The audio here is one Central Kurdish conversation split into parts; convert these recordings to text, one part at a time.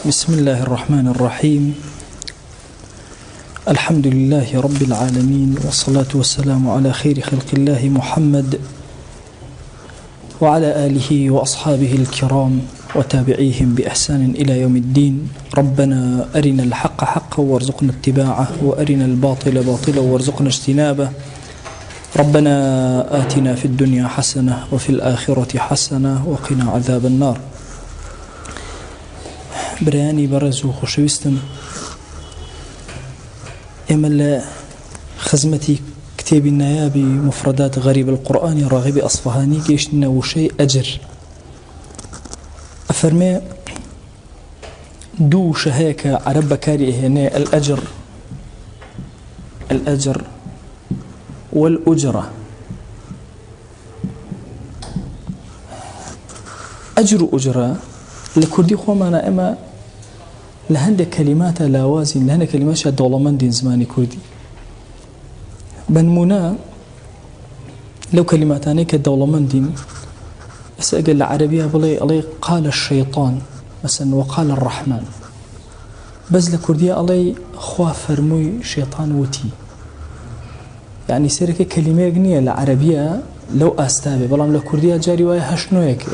بسم الله الرحمن الرحيم. الحمد لله رب العالمين، والصلاة والسلام على خير خلق الله محمد وعلى آله وأصحابه الكرام وتابعيهم بإحسان إلى يوم الدين. ربنا أرنا الحق حقا وارزقنا اتباعه، وأرنا الباطل باطلا وارزقنا اجتنابه. ربنا آتنا في الدنيا حسنة وفي الآخرة حسنة وقنا عذاب النار. برياني برزو خوشويستم، إما خزمتي كتاب النيابي مفردات غريب القرآن راغب أصفهاني كيشنا وشي أجر أفرمي دو شهيك عرب كاري هنا الأجر والأجرة. أجر أجرة لكردي خومانا إما لهند كلمات لاوازن، لهند كلمات شاد دولمان دين زماني كردي بنمونا لو كلماتاني كدولمان دين أسأل العربية بلي قال الشيطان مثلا وقال الرحمن، بس لكردية علي خوا فرموي شيطان وتي، يعني سيرك كلمة جنية العربية لو أستابي بلام لكردية جاري ويا هشنويك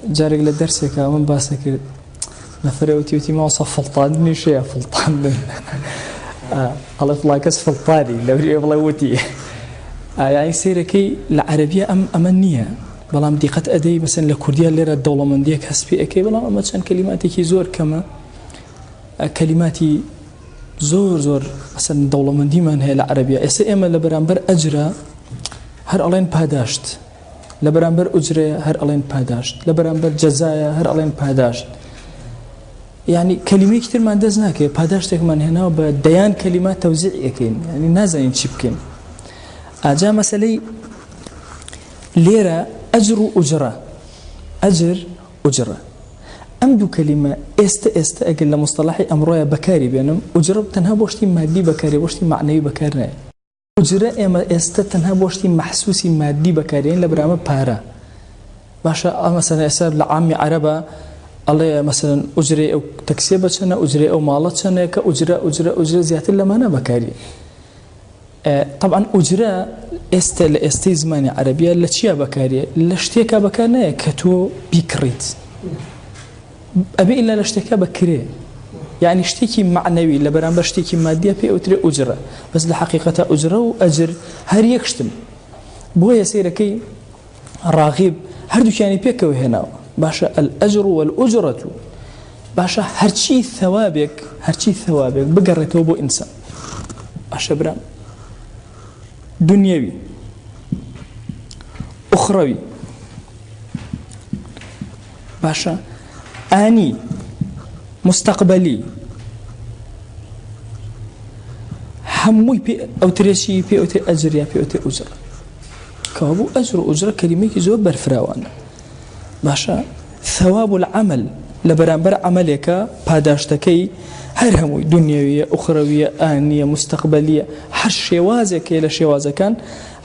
جارك لدرسك من باسك نفريوتي وتي ما وصف فلطان شيء فلطان الله فلاكس فلطاني لو يبغى وتي يعني سيركي العربية أمنية بلام دقة أدي مثلا لكردية اللي الدولة من ديك هسبي أكيد بلام مثلا كلماتي كي زور كما كلماتي زور مثلا الدولة من دي من هي العربية إما لبرامبر أجرى هر ألين باداشت، لبرامبر أجرى هر ألين باداشت، لبرامبر جزايا هر ألين باداشت. يعني كلمة كتير ما عندزناك باداشتك من هنا وبديان كلمات توزيع يكين، يعني نازين شبكين أجا مسألة ليرة أجر أجرة أمدو كلمة است أقل لمصطلحي أمرويا بكاري بينهم. أجرة تنها بوشتي مادي بكاري بوشتي معنوي بكاري، أجرة إما است تنها بوشتي محسوسي مادي بكاريين لبرامة بارا باشا. مثلا أسأل لعامي عربة الله مثلا أجرة أو تكسيبة شنا أجرة أو مالات شنا كأجرة زيادة لما أنا بكاري. طبعا أجرة استيزماني عربية لشيا بكارية لشتيكا بكارنا كتو بيكريت أبي إلا لشتيكا بكري، يعني اشتيكي معنوي لبران بشتيكي مادية بي أوتري أجرة، بس لحقيقة أجرة وأجر هر يكشتم بغي يسيركي راغب هردو كاني بيكو هنا باشا الأجر والأجرة باشا هرشي ثوابك بقرته بو إنسان باشا برام دنيوي أخروي باشا آني مستقبلي هموي بي أو تريشي بي أو تري أجر يا بي أو تري أجر كابو أجر كلمة زور برفراوان باشا. ثواب العمل لبرانبر عملك باداشتكي هر هموي دنيوية أخروية آنية مستقبلية هر شوازك إلى شوازة كان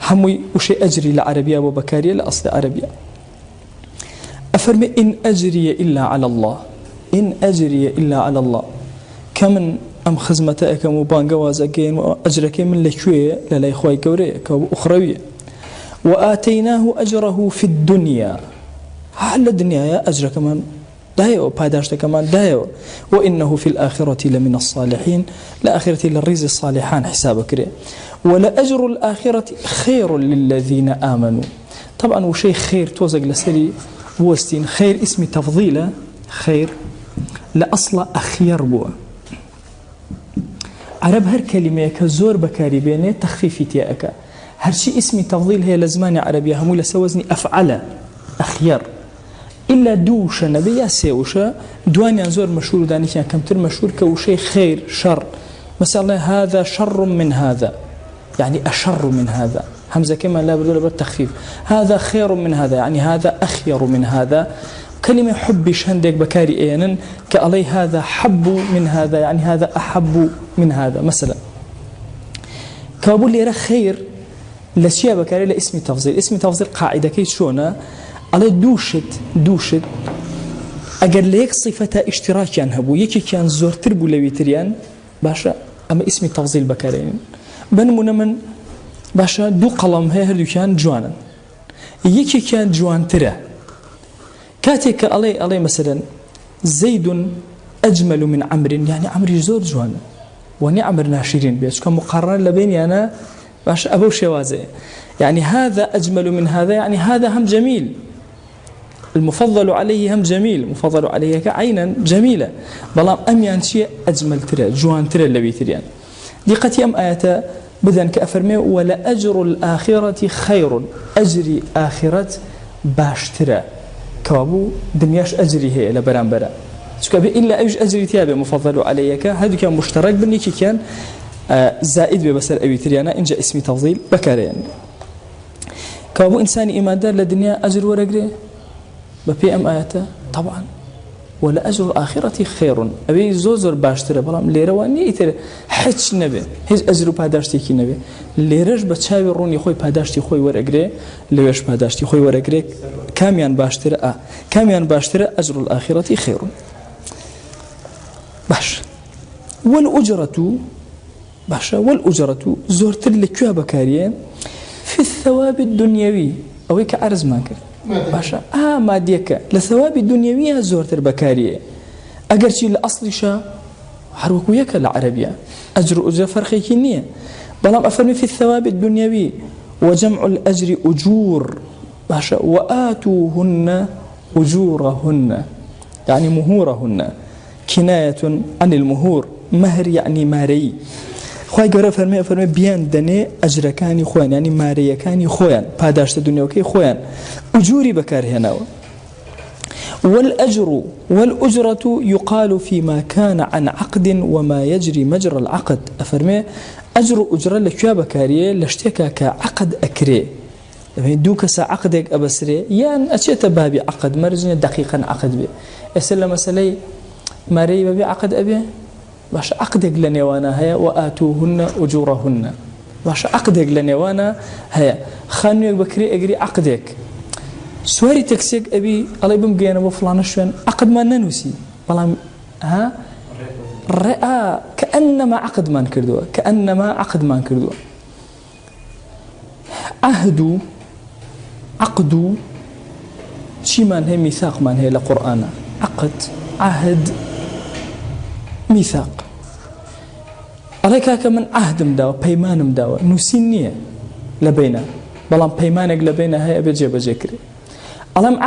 هموي وشي أجري لعربية وبكارية لأصل عربية. أفرمي إن أجري إلا على الله كمن أم خزمتك مبانقة وازقين وأجرك من لشوية للا إخوة كورية كأخروية. وآتيناه أجره في الدنيا هل الدنيا يا أجر كمان دايو باداشت كمان دايو. وإنه في الآخرة لمن الصالحين، لآخرة للرزق الصالحان حسابك ري. ولا أجر الآخرة خير للذين آمنوا. طبعا وشي خير توزق لسري وستين خير اسم تفضيله خير لأصل أخير بوا عرب هر كلمة كزور بكاري بينه تخفيفي تيأك هر شي اسم تفضيل هي لزماني عربية همو لسوزني أفعل أخير إلا دوشة نبي سيوشة دواني زور مشهور دانيكيان كمتر مشهور كوشي خير شر مثلا هذا شر من هذا، يعني أشر من هذا همزة كما لا بدل بالتخفيف. هذا خير من هذا يعني هذا أخير من هذا. كلمة حبش هندك بكاري إينن كألي هذا حب من هذا يعني هذا أحب من هذا مثلا. كابول لي خير لشيء بكاري لاسم تفضيل. اسم تفضيل قاعدة كي شونا على دوشت ئەگەر لە یەک صفەتە ئیشتراکیان هەبوو یەکێکیان زۆرتر بوو لە ویتریان باشە ئەمە ئیسمی تەفضیل بەکارێنن بنمونە من باشە دوو قەڵەم هەیە هەردووکیان جوانن یەکێکیان جوانترە کاتێک کە ئەڵێ مەسەلەن زەید ئەجمل من عەمر یعنی عەمری زۆر جوانە وەنی عەمر ناشرین بێت چکە مقارنە لە بینیانە باش ئەبەو شێوازەیە يعني هذا أجمل من هذا يعني هذا هم جميل المفضل عليه هم جميل مفضل عليه كعينا جميلة بلام أم ينشي أجمل ترى جوان ترى اللي بيتريان دي قتي أم آيات بذن كأفرمي ولا أجر الآخرة خير أجري آخرة باش ترى كابو دنياش أجري هي لبران برا شكابي إلا أيش أجري تيابي مفضل عليك هذا كان مشترك بنيكي كان زائد ببسر أبي تريانا إن جاء اسمي تفضيل بكارين كابو إنساني إيمان دار لدنيا أجر ورقري ببي أم آياته طبعا ولا أجر الآخرة خير أبي زوزر باشتري بلام ليرواني يتر حج نبي هيز أجر باداشتي كي نبي ليرج بتشاوي روني خوي باداشتي خوي ورقري ليش باداشتي خوي ورقري كاميان باشتري كاميان باشتري أجر الآخرة خير باش والأجرة باشا والأجرة زورتر لكوا بكاريه في الثواب الدنيوي أو كعرز ماكر باشا ماديك لثواب الدنيوية زورتر بكاريه أجر شيء لأصل شا حروكويك العربية أجر فرخي كنية بلام أفرمي في الثواب الدنيوي وجمع الأجر أجور باشا وآتوهن أجورهن يعني مهورهن كناية عن المهور مهر يعني ماري خوای گەورە فەرمێ بیان دەنێ ئەجرەکانی خۆیان ینی مارەیەکانی خۆیان پاداشتە دنیاوەکەی خۆیان ئوجوری بەکارهێناوە والأجرة يقال فيما كان عن عقد وما يجري مجرى العقد أفرمي أجر أجرة لكوا بكاريه لشتكا كعقد أكري دو كسا عقدك أبسري يعني أشيت بابي عقد مرجني دقيقا عقد بي أسأل مسألة ماري بابي عقد أبي باش عقدك لنيوانا هيا وآتوهن أجورهن باش عقدك لنيوانا هيا خانوك بكري أجري عقدك سواري تكسيك أبي الله يبمجينا بفلان شوين عقد ما ننوسي والله رأى كأنما عقد ما نكردوه كأنما عقد ما نكردوه عقد شي من هي ميثاق من هي لقرآن عقد عهد ميثاق عليك من عهد مداوى بيمان مداوى نسينية لبينا بلان بيمانك لبينا هي أبي جيب جيكري ألم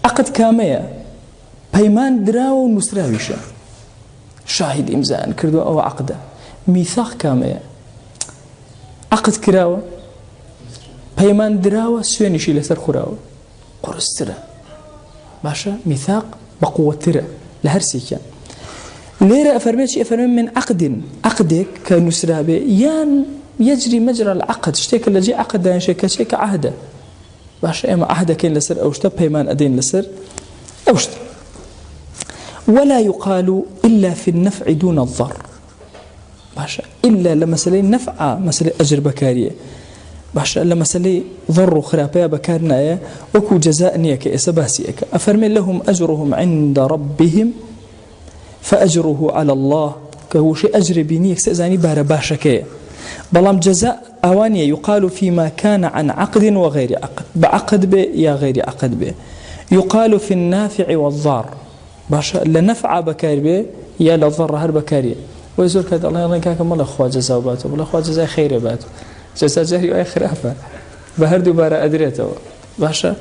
عقد كامية بيمان دراو نسراويشة شاهد إمزاء كردو أو عقده ميثاق كامية عقد كراوة بيمان دراوة سوينشي لسر خراوة قرسترة باشا ميثاق بقوة ترى لهرسيكا ليرة أفرمي من عقدك كنسرة به يان يجري مجرى العقد اشتيك اللي جي عقد يعني شيك عهده باش اما عهدك لسر اوشتا بيمان ادين لسر اوشتا ولا يقال الا في النفع دون الضر باش الا لمسألة نفع مسألة اجر بكاريه باش لمسألة ضر خرابيه بكارنا وكو جزاء نيك اسباسيك افرمي لهم اجرهم عند ربهم فأجره على الله كهو شيء أجر بنيك سأزاني بار باشكية بلام جزاء أوانية يقال فيما كان عن عقد وغير عقد بعقد به يا غير عقد به يقال في النافع والضار باشا لنفع بكار به يا لضر هر بكارية ويزور كذا الله يرضيك كم الله خوا جزاء باته والله خوا جزاء خير باته جزاء جاري أي خرافة بهردو بار أدريته باشا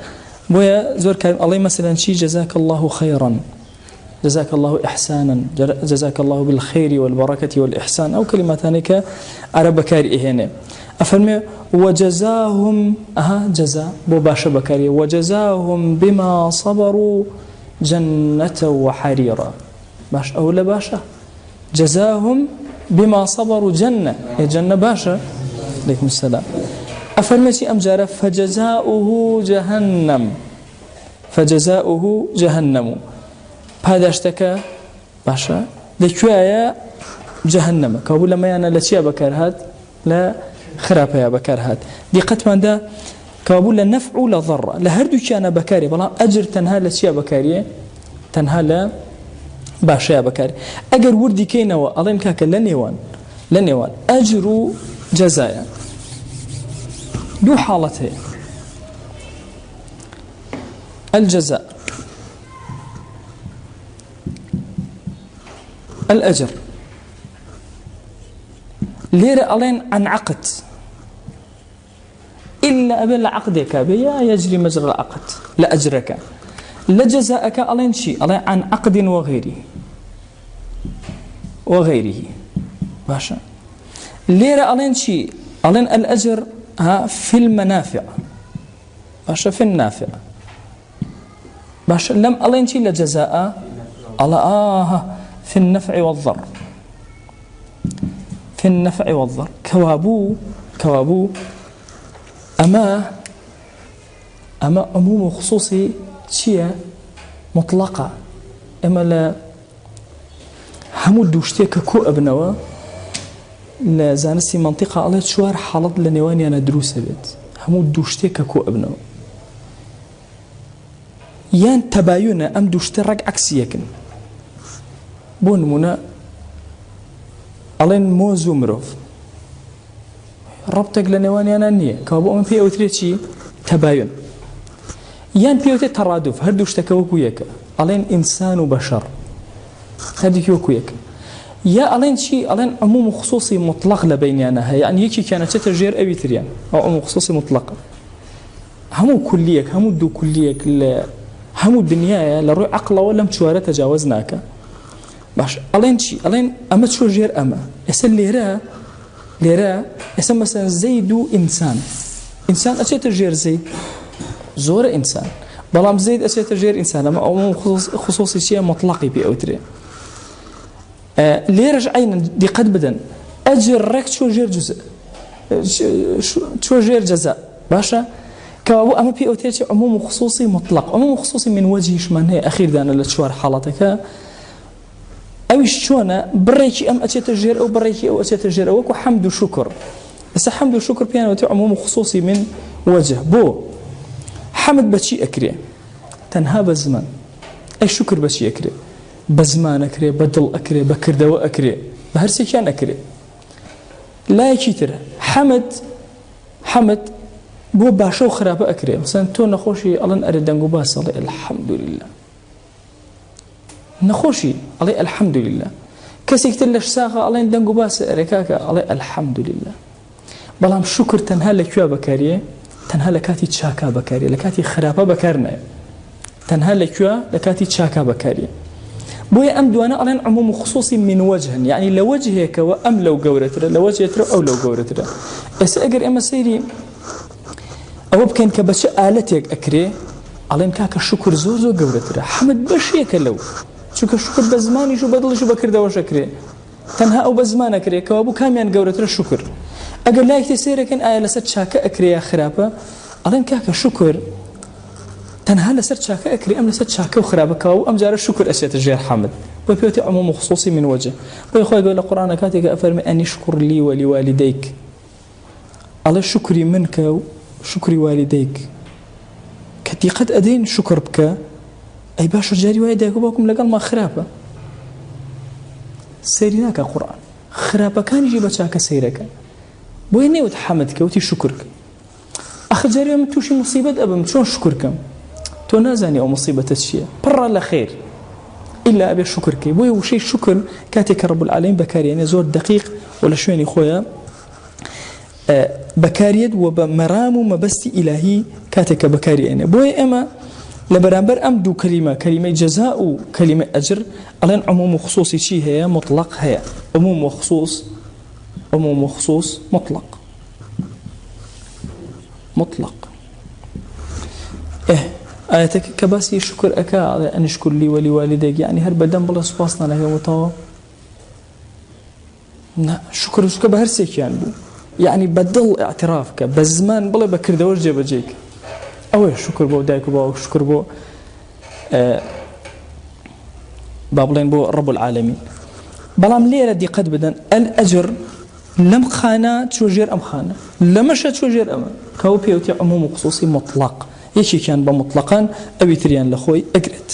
بويا زور كان الله مثلا شي جزاك الله خيرا جزاك الله إحسانا جزاك الله بالخير والبركة والإحسان أو كلمتان كعرب بكاري هنا أفرمي وجزاهم جزاء بباشا بكاري وجزاهم بما صبروا جنة وحريرا باش أولا باشا جزاهم بما صبروا جنة يا جنة باشا عليكم السلام أفرمي شيء أمجارة فجزاؤه جهنم پاداشتەکە باشە لەکوێیە جەهەنەمە کەوابوو لەمەیانە لە چیە بەکارهات لە خراپەیە بەکارهات دیقەتماندا کەوابوو لە نەفع و لە ضەڕ لە هەردووکیانە بەکارێ بەڵام ئەجر تەنها لە چیە بەکاریە تەنها لە باشەیە بەکاری ئەگەر وردی کەینەوە ئەڵێن کاکە لە نێوان ئەجر و جەزایە دوو حاڵەت هەیە الجزاء الأجر ليرة ألين عن عقد إلا أبن عقدك بيا يجري مجرى العقد لأجرك لجزاءك ألين شيء ألين عن عقد وغيره باشا ليرة ألين شيء ألين الأجر في المنافع باشا في النافع باشا لم ألين شيء لجزاء على في النفع والضر في النفع والضر كوابو أما عموم خصوصي شيء مطلقة أما لا همو دوشتيك كو أبنوا لا زانسي منطقة على شوار حالط لنواني أنا دروسة بيت همو دوشتيك كو أبنوا يان تباين أم دوشترك عكسيكن بۆ نمونە ئەڵێن مۆز و مرۆڤ ڕەبتێک لە نێوانیانە نییە کەوا بۆ ئەمە پێی ئەوترێت چی تەباین یان پێوتێت تەڕادوف هەردوو شتەکە وەکو یەکە ئەڵێن ئینسان و بەشەڕ هەردووکی وەکو یەکە یا ئەڵێن چی ئەڵێن عموم و خصوصی مطلق لە بینیانە هەیە یعنی یەکێکیانە چێتە ژێر ئەوی تریان ئەو عموم و خصوصی مطلقە هەموو کولیەک هەموو دوو کولیەک لە هەموو دنیایە لە ڕووی عەقڵەوە لەم چوارە تەجاوز ناکە باش ئەڵێن چی ئەڵێن ئەمە چۆ ژێر ئەمە ئێستا لێرە ئێستا مەسەلەن زەید و ئینسان ئەچێتە ژێر زەید زۆرە ئینسان بەڵام زەید ئەچێتە ژێر ئینسان ئەمە عموم خصوصی چیە مطلقی پێ ئەوترێ لێرەش عینەن دیقەت بدەن ئەجر ڕێک چۆ ژێر جەزا باشە کەوا بۆ ئەمە پێ ئەوترێت عموم خصوصی مطلق عموم خصوصی من وەجهیشمان هەیە ئەخیردانە لە چوار حاڵەتەکە ئەویش چۆنە بڕێکی ئەم ئەچێتە ژێر ئەو بڕێکی ئەو ئەچێتە ژێر وەکو حەمد و شوکر ئێستا حەمد و شوکر پێیانەوتێ عموم خصوصی من وەجه بۆ حەمد بەچی ئەکرێ تەنها بە زمان ئەی شوکر بەچی ئەکرێ بە زمان ئەکرێ بە دڵ ئەکرێ بە کردەوە ئەکرێ بە هەرسێکیان ئەکرێ لایەکی ترە حەمد بۆ باشە و خراپە ئەکرێ مەسەلەن تۆ نەخۆشی ئەڵێن ئەرێ دەنگ و باس ئەڵێ الحەمدولله نەخۆشی ئەڵێ الحەمدولله کەسێک تر لەش ساغە ئەڵێن دەنگ و باسە ئەرێکاکە ئەڵێ الحەمدولله بەڵام شوکر تەنها لەکوێ بەکاریە تەنها لە کاتی چاکا بەکاریە لە کاتی خراپە بەکار نایە تەنها لەکوێ لە کاتی چاکا بەکاریە بۆیە ئەم دوانە ئەڵێن عموم و خصوصی من وەجهن یعنی لە وەجهێکەوە ئەم لەو گەورەترە لە وەجهێترە ئەو لەو گەورەترە ئێستا ئەگەر ئێمە سەیری ئەوە بکەین کە بەچە ئالەتێک ئەکرێ ئەڵێن کاکە شوکر زۆر گەورەترە حەمد بەشێکە لەو چونکە شوکر بە زمانیش و بە دڵیش و بە کردەوەش ئەکرێ تەنها ئەو بە زمان ئەکرێ کەوا بوو کامیان گەورەترە شوکر ئەگەر لایەکی سێرەکەن ئایا لەسەر چاکە ئەکرێ یا خراپە ئەڵێن کاکە شوکر تەنها لەسەر چاکە ئەکرێ ئەم لەسەر چاکە و خراپەکەوە و ئەم جارە شوکر ئەچێتە ژێر حەمد بۆ پێوتێ عموم و خصوصی من وەجه بۆی خۆی گەورە لە قورئانە کاتێکە ئەفەرمێ ئەنی شکر لی وەلیوالدەیک ئەڵێ شوکری من کە و شوکری والدەیک کە دیقەت ئەدەین شوکر بکە ئەی باشە جاری وایە دایک و باوکم لەگەڵ ما خراپە سەیری ناکە قورئان خراپەکانیشی بە چاکە سەیرەکە بۆیە نێوت حەمد کەوتی شوکرکە ئەخە جاری من تووشی موسیبەت ئەبم چۆن شوکرکەم تۆ نازانی ئەو موسیبەتە چییە پڕە لە خێر ئیلا ئەبێ شوکرکەی بۆیە وشەی شوکر کاتێک کە ڕەب العالەمین بەکارێنێ زۆر دقیق و لە شوێنی خۆیە بەکارێت و بە مەرام و مەبەستی ئیلاهی کاتێککە بەکارێنێ بۆیە ئێمە لە بەرامبەر ئەم دوو کەلیمەی جەزا و کەلیمەی ئەجر ئەڵێن عموم و خصوصی چی هەیە مطلق هەیە عموم و خصوص مطلق ئاەتێک کە باسی شکر ئەکا ئەن اشکر لی وەلیوالدەیک یعنی هەر بەدەم بڵێ سوپاس نانەکەمەوە شکر بە هەرسێکیان بوو یعنی بەدڵ ئاعتراف کە بە زمان بڵێ بە کردەوەش جێبەجێک ئەوەیە شکر بۆ دایک و باوک شکر بۆ با بڵێن بۆ ڕەب العالەمین بەڵام لێرە دیقەت بدەن ئەجر لەم خانە چۆ ژێر ئەم خانە لەمەشە چۆ ژێر ئەمە کەەوە پێوتی عموم و خصوصی مطلق یەکێکیان بە مطلقان ئەوی تریان لە خۆی ئەگرێت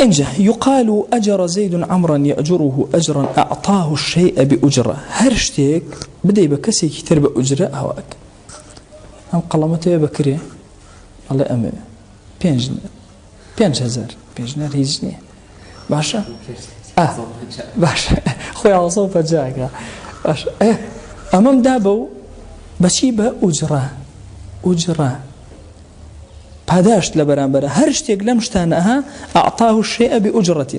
إنجا يقال أجر زيد عمرا يأجره أجرا أعطاه الشيء بأجرة هرشتك بدأ بكسي كتير بأجرة هواك أم قلمته بكري الله أمي بينج هزار بينجنار هيجني باشا باشا خويا على صوفة جاك باشا أمام دابو بشيبه أجرة پاداشت لبرانبره هر شتێک لەم شتانەها أعطاه الشيء بأجرة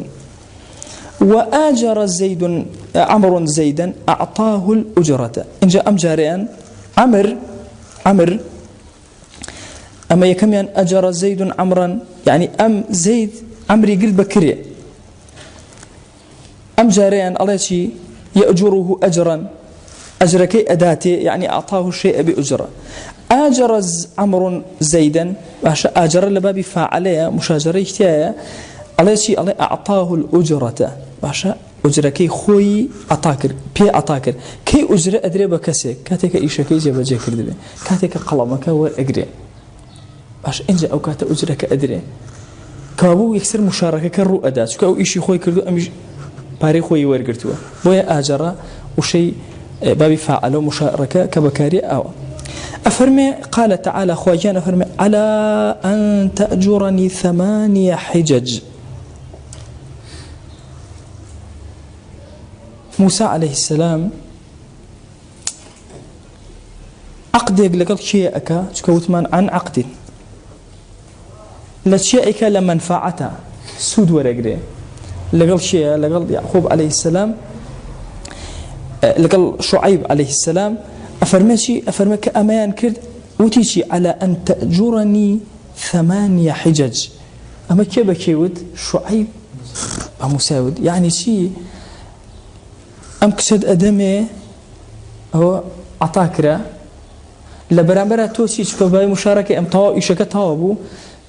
وآجر زيد عمر زيدا أعطاه الأجرة إن جاء أم جاريان عمر أما يكميان أجر زيد عمرا يعني أم زيد عمري قل بكري أم جاريان الله شي يأجره أجرا أجركي أداتي يعني أعطاه الشيء بأجرة آجر عمر زيدا باشا آجر لبابي فاعلية مشاجرة اختيايا على شيء الله أعطاه الأجرة باشا أجركي خوي أتاكر بي أتاكر كي أجرة أدري بكسي كاتك إيشكي جاب جاكر دبي كاتك قلمك وأجري باش إنجا أو كات أجرك أدري كابو يكسر مشاركة كرو أداة كأو إيشي خوي كردو أمش باري خوي ورقرتوا بويا آجر وشيء بابي فاعله مشاركة كبكاري أو أفرمي قال تعالى خواجان أفرمي على أن تأجرني 8 حجج موسى عليه السلام عقد يقلق شيئك تكوتمان عن عقد لشيئك لمنفعته سود ورقري لقل شيء لقل يعقوب عليه السلام لقل شعيب عليه السلام أفرمك أمان كرد وتيشي على أن تأجرني 8 حجج أما كيف كيود شعيب مساود يعني شيء أم كسد أدمي هو عطاكرة لبرامبرا توشي شكوباي مشاركة أم طاو إيشاك طاوبو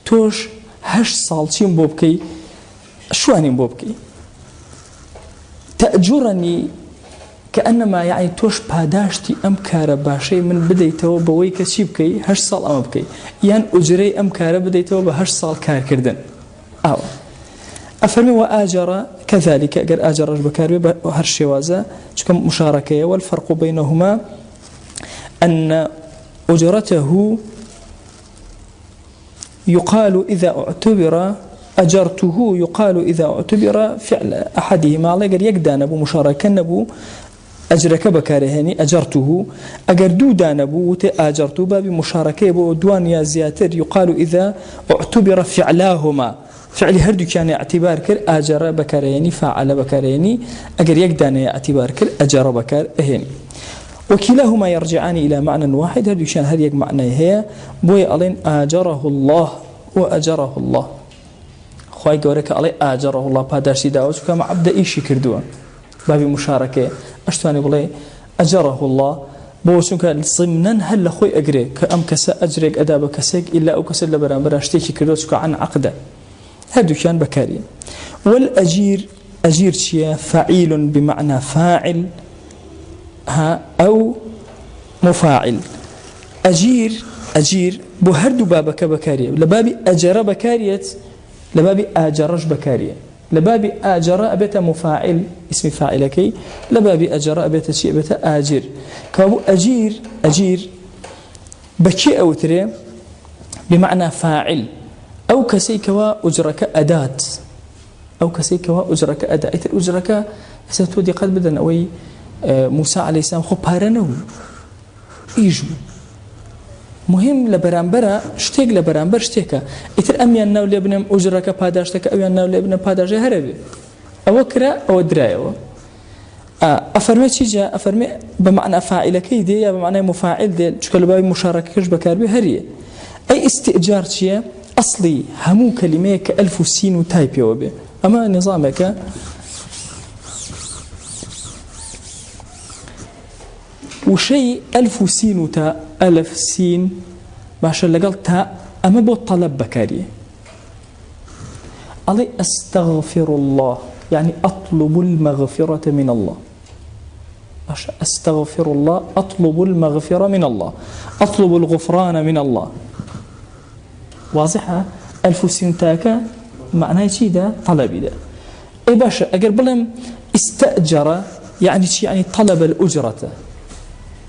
توش 8 سالشين بوبكي شوانين بوبكي تأجرني كأنما يعني توش باداشتي أم كارا باشي من بديتو بوي كشي بكي 8 سال أم بكي يعني أجري أم كارا بديتو ب 8 سال كار كردن أو أفرمي وآجر كذلك أجر آجر بكاري هرشي وازا كم مشاركة والفرق بينهما أن أجرته يقال إذا اعتبر أجرته يقال إذا اعتبر فعل أحدهما الله يقدر يقدان أبو مشاركة نبو أجرك بكارهني أجرته أجر دودان أبو أجرته باب مشاركة بو دوانيا زياتر يقال إذا اعتبر فعلاهما فعل هردو كان اعتبار كر أجر بكارهني فعل بكارهني أجر يقدان اعتبار كر أجر بكارهني وكلاهما يرجعان إلى معنى واحد هردو كان هذا معنى هي بوي ألين أجره الله وأجره الله خواهي قولك علي آجره الله بادرسي داوز وكما عبد إيشي كردوه بابي مشاركة أشتواني بلي أجره الله بوسنك ضمنا هل أخوي أجري كأم كسا أجريك أداب كسيك إلا أو كسا لبران براشتيكي كردوه عن عقده هذا كان بكاري والأجير أجير شيء فعيل بمعنى فاعل أو مفاعل أجير بهردو بابك بكارية لبابي أجر بكارية لبابي آجرش بكارية لبابي آجر أبيت مفاعل اسم فاعلكي لبابي أجر أبيت شيء أبيت آجر كابو أجير بكي أو تري بمعنى فاعل أو كسيكوا أجرك أداة أو كسيكوا أجرك أداة إذا أجرك ستودي قد بدن أوي موسى عليه السلام خو بارنو إيجو مهم لبرانبرا شتيك لبرانبر شتيكا إتر أميان ناو لابنم أجرك باداشتك أميان ناو لابنم باداش هربي أو كرا أو درايو أفرمي شيء أفرمي بمعنى فاعل كيدي يا بمعنى مفاعل دي شكل باب مشاركة كش بكاربي هريه أي استئجار شيء أصلي همو كلمة كألف سين وتايب يوبي أما نظامك وشيء ألف سين وتاء 1000 سين باشا لقل تاء أما بو طلب بكاري علي أستغفر الله يعني أطلب المغفرة من الله باشا أستغفر الله أطلب المغفرة من الله أطلب الغفران من الله واضحة 1000 سين تاكا معناه شي ده طلبي ده اي باشا اگر بلم استأجر يعني شي يعني طلب الأجرة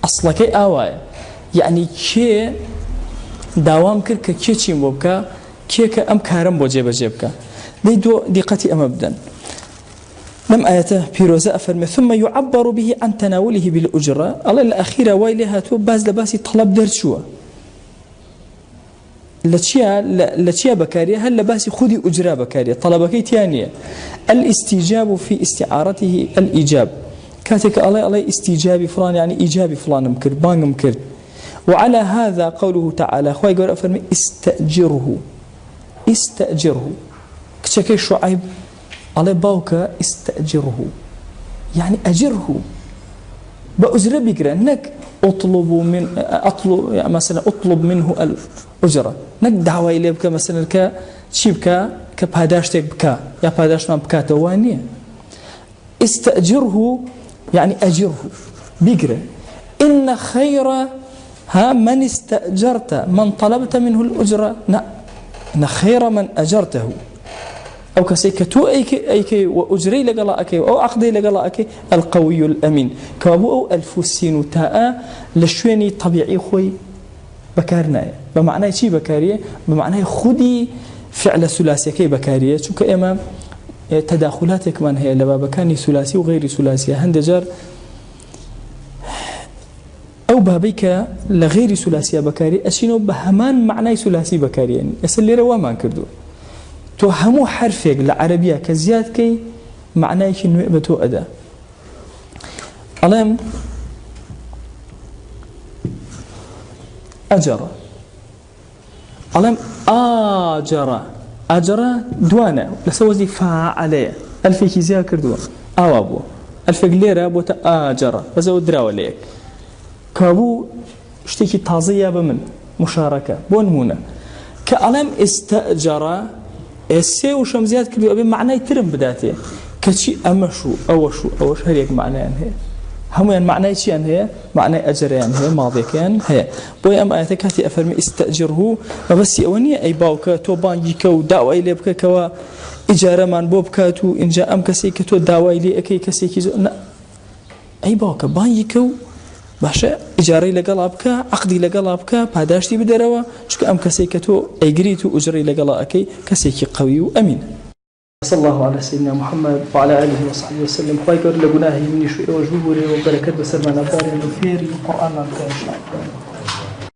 اصلا كي اوايا يعني كي داوام كر كي شي مبكا كي كأم كارم بوجيب جيبك دو دقتي أمبدا لم آياته بيروزا أفرمي ثم يعبر به عن تناوله بالأجرة الله الأخيرة ويلها تو باز لباسي طلب درشوا لتشيا بكارية هل لباسي خذي أجرة بكارية طلبك تانية الاستيجاب في استعارته الإيجاب كاتك الله استيجابي فلان يعني إيجابي فلان مكر بانغ مكر وعلى هذا قوله تعالى أخوي يقول أفرمي استأجره كتشكي شعيب على باوكا استأجره يعني أجره بأجره بقرأ نك يعني مثلا أطلب منه الأجرة نك دعوة إليه بك مثلا شيبك كبهداشتك بكا يا بهداش ما بكا توانية استأجره يعني أجره بقرأ إن خير من استأجرت من طلبت منه الأجرة إن خير من أجرته أو كسيكتو أيكي وأجري لقلاءك أو عقدي لقلاءك القوي الأمين كابو أو الفسين تاء لشويني طبيعي خوي بكارنا بمعنى شيء بكارية بمعنى خدي فعل ثلاثي كي بكارية شو كإمام تداخلاتك من هي لبابا كاني ثلاثي وغير ثلاثي هندجر أو بابيك لغير ثلاثي بكاري أشينو بهمان معنى ثلاثي بكاري يعني يسلي روا ما كردو تو همو حرفك العربية كزياد كي معناه شنو بتو أدا ألم أجر ألم أجر دوانا لسوزي فاعلية ألفي كزياد كردو أوابو ألفي ليرة بوتا أجر بزو دراوة ليك كابو اشتكي تازية بمن مشاركة بونمونة كألم استأجر السي وشم زياد كردو أبي معناه ترم بداته كشي أمشو أوشو هريك معناه هي هم يعني معناه شيء هي معناه أجر يعني هي ماضي كان هي بوي أم آياتك هاتي أفرمي استأجره ما بس يوني أي باوكا توبان يكو دعوة إليه بك كوا إجارة من بوبكاتو إن جاء أم كسي كتو دعوة إليه أكي كسي كيزو أي باوكا بان يكو باشا إجاري لقلابك عقدي لقلابك بهداشتي بدروا شك أم كسيكتو أجريتو أجري لقلابك كسيك قوي وأمين صلى الله على سيدنا محمد وعلى آله وصحبه وسلم خير لجناه من شيء وجبوري وبركات بسر من أبدار الفير القرآن إن شاء الله